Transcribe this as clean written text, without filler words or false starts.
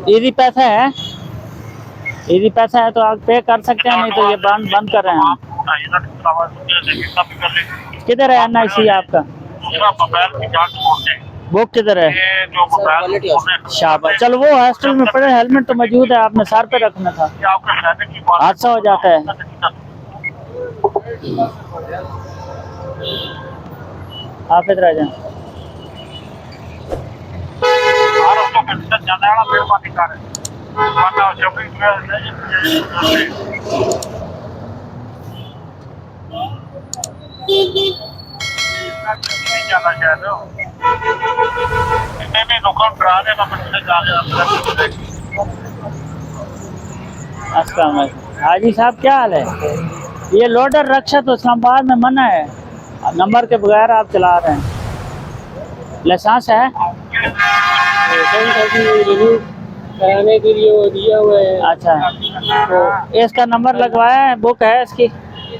Easy पैसा है, easy पैसा है तो आप पे कर सकते हैं, नहीं तो ये बंद बंद कर रहे हैं हम। किधर है NIC आपका? वो किधर है? शाबाश। चलो वो हॉस्टल में पड़े, हेलमेट तो मौजूद है, आपने सर पे रखना था, हादसा हो जाता है। आप इधर आ जाए। अस्सलाम वालेकुम। हाजी साहब क्या हाल है? ये लोडर रक्षा तो इस्लामाबाद में मना है, नंबर के बगैर आप चला रहे हैं। लाइसेंस है? रिव्यू कराने के लिए वो दिया हुआ है। अच्छा, तो इसका नंबर लगवाया है, बुक है इसकी?